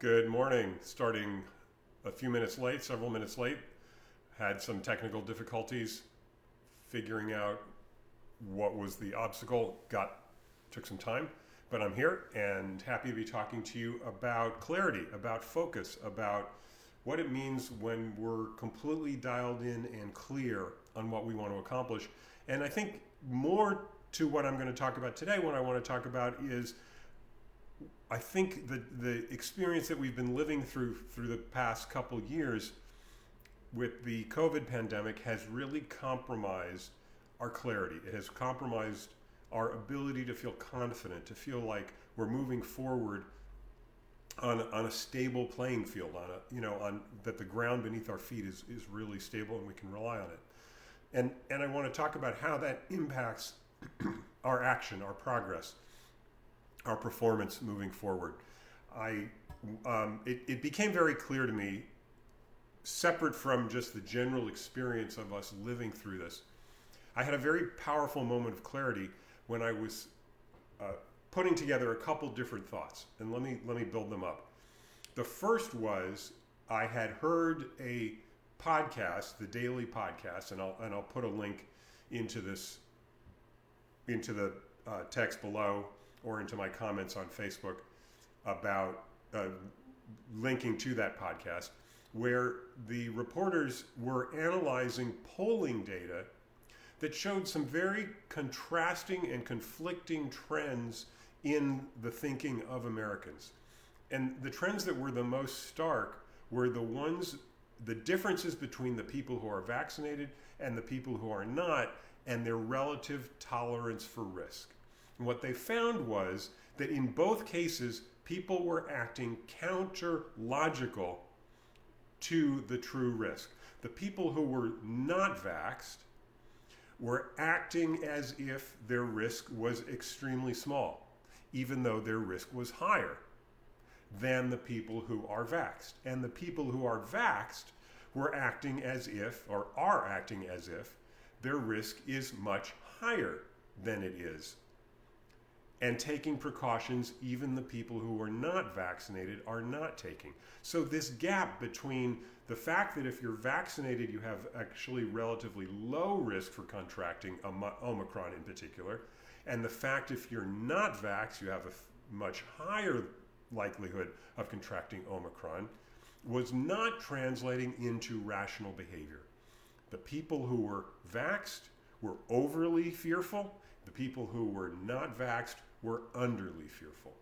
Good morning. Starting a few minutes late, several minutes late. Had some technical difficulties figuring out what was the obstacle. Took some time, but I'm here and happy to be talking to you about clarity, about focus, about what it means when we're completely dialed in and clear on what we want to accomplish. And I think more to what I'm going to talk about today, what I want to talk about is I think the experience that we've been living through the past couple years with the COVID pandemic has really compromised our clarity. It has compromised our ability to feel confident, to feel like we're moving forward on a stable playing field, on that the ground beneath our feet is really stable and we can rely on it. And I want to talk about how that impacts our action, our progress, our performance moving forward. It became very clear to me, separate from just the general experience of us living through this. I had a very powerful moment of clarity when I was putting together a couple different thoughts, and let me build them up. The first was I had heard a podcast, the daily podcast, and I'll put a link into the text below or into my comments on Facebook about linking to that podcast, where the reporters were analyzing polling data that showed some very contrasting and conflicting trends in the thinking of Americans. And the trends that were the most stark were the differences between the people who are vaccinated and the people who are not, and their relative tolerance for risk. And what they found was that in both cases, people were acting counter-logical to the true risk. The people who were not vaxxed were acting as if their risk was extremely small, even though their risk was higher than the people who are vaxxed. And the people who are vaxxed were acting as if, or are acting as if, their risk is much higher than it is, and taking precautions even the people who are not vaccinated are not taking. So this gap between the fact that if you're vaccinated you have actually relatively low risk for contracting Omicron in particular, and the fact if you're not vaxxed you have a much higher likelihood of contracting Omicron, was not translating into rational behavior. The people who were vaxxed were overly fearful. The people who were not vaxxed were underly fearful.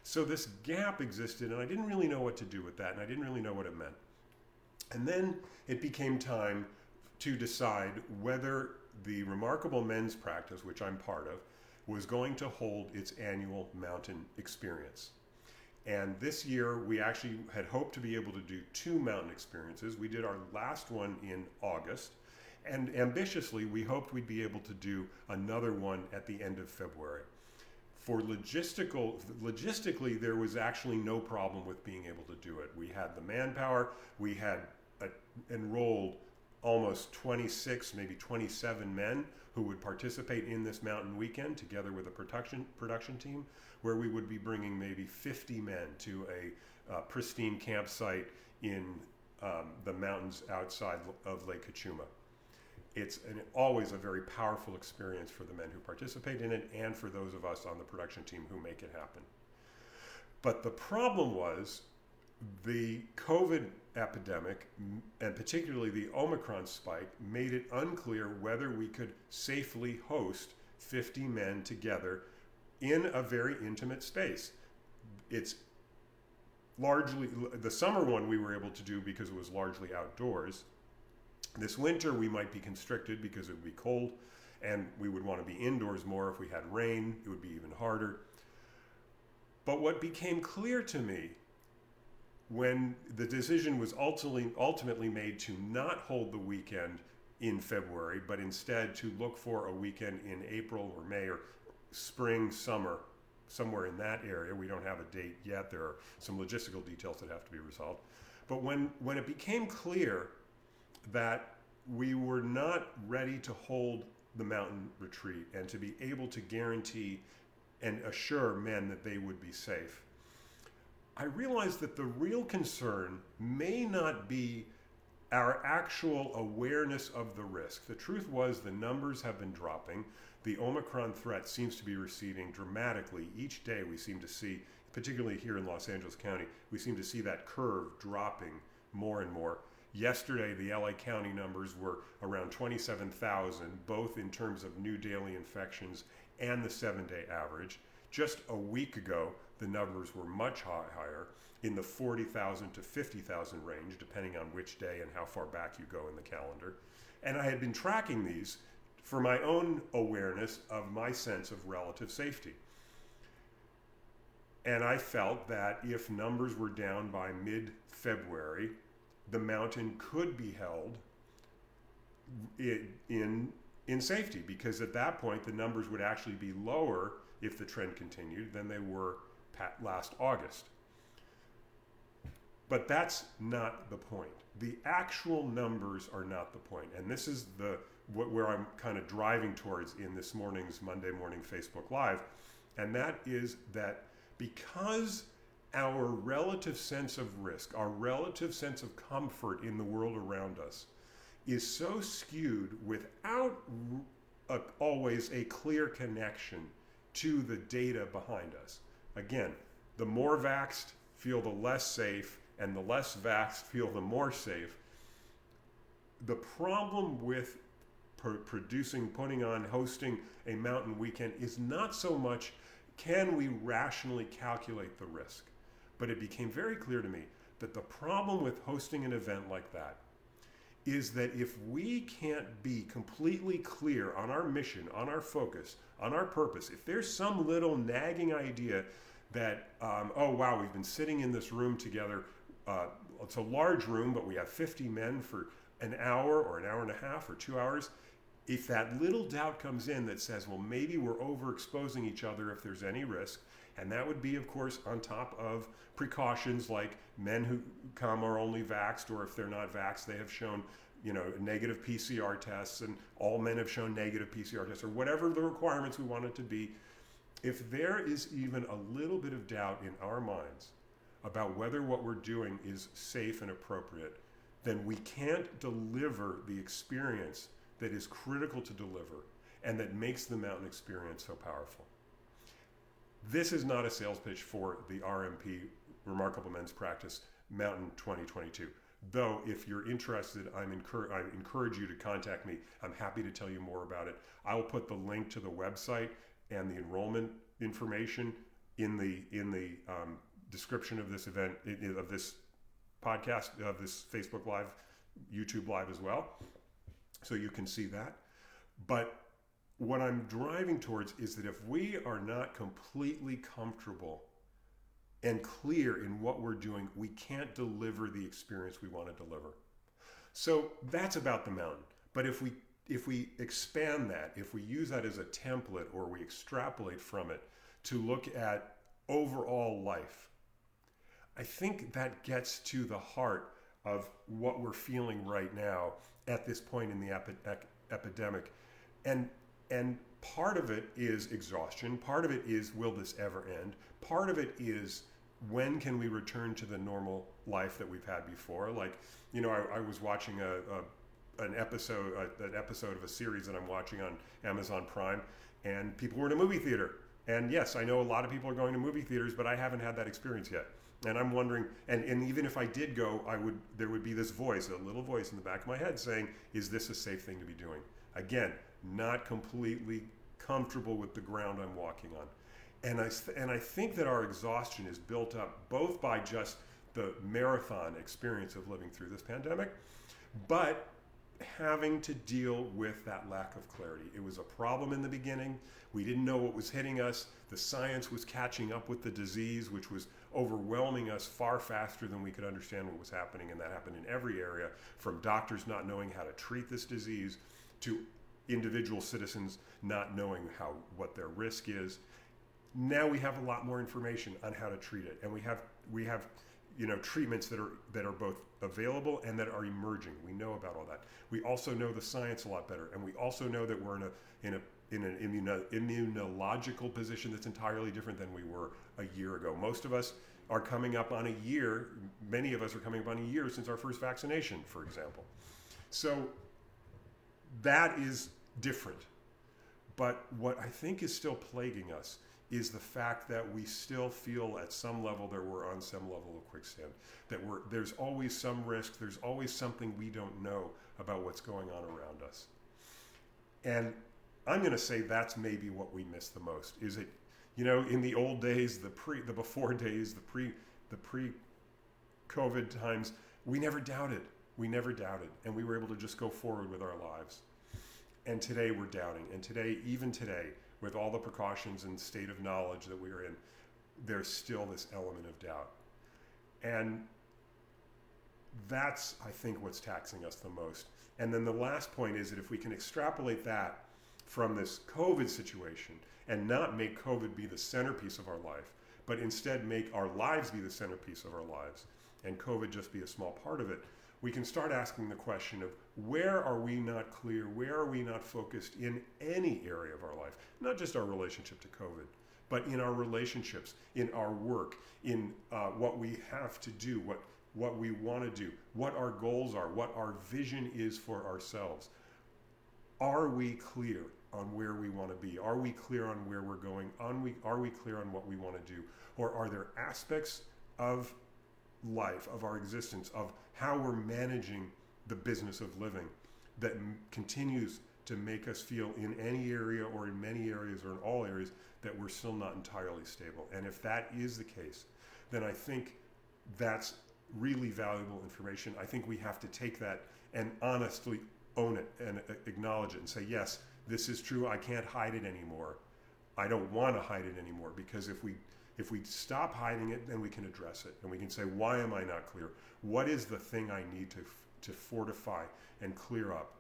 So this gap existed, and I didn't really know what to do with that, and I didn't really know what it meant. And then it became time to decide whether the Remarkable Men's Practice, which I'm part of, was going to hold its annual mountain experience. And this year, we actually had hoped to be able to do 2 mountain experiences. We did our last one in August, and ambitiously, we hoped we'd be able to do another one at the end of February. For logistically, there was actually no problem with being able to do it. We had the manpower. We had enrolled almost 26, maybe 27 men who would participate in this mountain weekend together with a production team, where we would be bringing maybe 50 men to a pristine campsite in the mountains outside of Lake Kachuma. It's always a very powerful experience for the men who participate in it and for those of us on the production team who make it happen. But the problem was the COVID epidemic, and particularly the Omicron spike, made it unclear whether we could safely host 50 men together in a very intimate space. It's largely, the summer one we were able to do because it was largely outdoors. This winter we might be constricted because it would be cold, and we would want to be indoors more. If we had rain, it would be even harder. But what became clear to me when the decision was ultimately made to not hold the weekend in February, but instead to look for a weekend in April or May or spring, summer, somewhere in that area. We don't have a date yet. There are some logistical details that have to be resolved. But when it became clear that we were not ready to hold the mountain retreat and to be able to guarantee and assure men that they would be safe, I realized that the real concern may not be our actual awareness of the risk. The truth was the numbers have been dropping. The Omicron threat seems to be receding dramatically. Each day we seem to see, particularly here in Los Angeles County, we seem to see that curve dropping more and more. Yesterday, the LA County numbers were around 27,000, both in terms of new daily infections and the 7-day average. Just a week ago, the numbers were much higher, in the 40,000 to 50,000 range, depending on which day and how far back you go in the calendar. And I had been tracking these for my own awareness of my sense of relative safety. And I felt that if numbers were down by mid-February, the mountain could be held in safety, because at that point the numbers would actually be lower if the trend continued than they were last August. But that's not the point. The actual numbers are not the point. And this is where I'm kind of driving towards in this morning's Monday morning Facebook Live. And that is that because our relative sense of risk, our relative sense of comfort in the world around us is so skewed without always a clear connection to the data behind us. Again, the more vaxxed feel the less safe, and the less vaxxed feel the more safe. The problem with hosting a mountain weekend is not so much can we rationally calculate the risk, but it became very clear to me that the problem with hosting an event like that is that if we can't be completely clear on our mission, on our focus, on our purpose, if there's some little nagging idea that, oh wow, we've been sitting in this room together, it's a large room, but we have 50 men for an hour or an hour and a half or 2 hours. If that little doubt comes in that says, well, maybe we're overexposing each other if there's any risk, and that would be, of course, on top of precautions like men who come are only vaxxed, or if they're not vaxxed, they have shown, negative PCR tests, and all men have shown negative PCR tests, or whatever the requirements we want it to be. If there is even a little bit of doubt in our minds about whether what we're doing is safe and appropriate, then we can't deliver the experience that is critical to deliver and that makes the mountain experience so powerful. This is not a sales pitch for the RMP, Remarkable Men's Practice Mountain 2022. Though, if you're interested, I encourage you to contact me. I'm happy to tell you more about it. I will put the link to the website and the enrollment information in the description of this event, of this podcast, of this Facebook Live, YouTube Live as well, so you can see that. But what I'm driving towards is that if we are not completely comfortable and clear in what we're doing, we can't deliver the experience we want to deliver. So that's about the mountain. But if we expand that, if we use that as a template, or we extrapolate from it to look at overall life, I think that gets to the heart of what we're feeling right now at this point in the epidemic. And part of it is exhaustion. Part of it is, will this ever end? Part of it is, when can we return to the normal life that we've had before? Like, I was watching an episode of a series that I'm watching on Amazon Prime, and people were in a movie theater. And yes, I know a lot of people are going to movie theaters, but I haven't had that experience yet. And I'm wondering, and even if I did go, there would be this voice, a little voice in the back of my head saying, is this a safe thing to be doing? Again, not completely comfortable with the ground I'm walking on. And I think that our exhaustion is built up both by just the marathon experience of living through this pandemic, but having to deal with that lack of clarity. It was a problem in the beginning. We didn't know what was hitting us. The science was catching up with the disease, which was overwhelming us far faster than we could understand what was happening. And that happened in every area, from doctors not knowing how to treat this disease to individual citizens not knowing what their risk is. Now we have a lot more information on how to treat it, and we have treatments that are both available and that are emerging. We know about all that. We also know the science a lot better, and we also know that we're in an immunological position that's entirely different than we were a year ago. Most of us are coming up on a year. Many of us are coming up on a year since our first vaccination, for example. So that is different. But what I think is still plaguing us is the fact that we still feel at some level that we're on some level of quicksand, that there's always some risk, there's always something we don't know about what's going on around us. And I'm going to say that's maybe what we miss the most. Is it, in the old days, the before days, the pre-COVID times, we never doubted. We never doubted, and we were able to just go forward with our lives. And today we're doubting. And today, even today, with all the precautions and state of knowledge that we are in, there's still this element of doubt. And that's, I think, what's taxing us the most. And then the last point is that if we can extrapolate that from this COVID situation and not make COVID be the centerpiece of our life, but instead make our lives be the centerpiece of our lives, and COVID just be a small part of it, we can start asking the question of where are we not clear, where are we not focused in any area of our life, not just our relationship to COVID, but in our relationships, in our work, in what we have to do, what we want to do, what our goals are, what our vision is for ourselves. Are we clear on where we want to be? Are we clear on where we're going? Are we clear on what we want to do? Or are there aspects of life, of our existence, of how we're managing the business of living that continues to make us feel in any area or in many areas or in all areas that we're still not entirely stable? And if that is the case, then I think that's really valuable information. I think we have to take that and honestly own it and acknowledge it and say, yes, this is true. I can't hide it anymore. I don't want to hide it anymore, because if we stop hiding it, then we can address it and we can say, why am I not clear? What is the thing I need to fortify and clear up?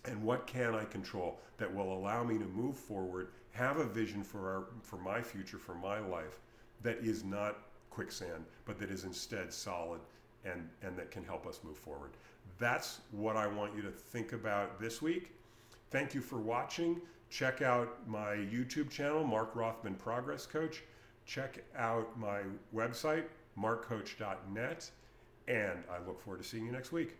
And what can I control that will allow me to move forward, have a vision for my future, for my life, that is not quicksand, but that is instead solid and that can help us move forward. That's what I want you to think about this week. Thank you for watching. Check out my YouTube channel, Mark Rothman Progress Coach. Check out my website, markcoach.net, and I look forward to seeing you next week.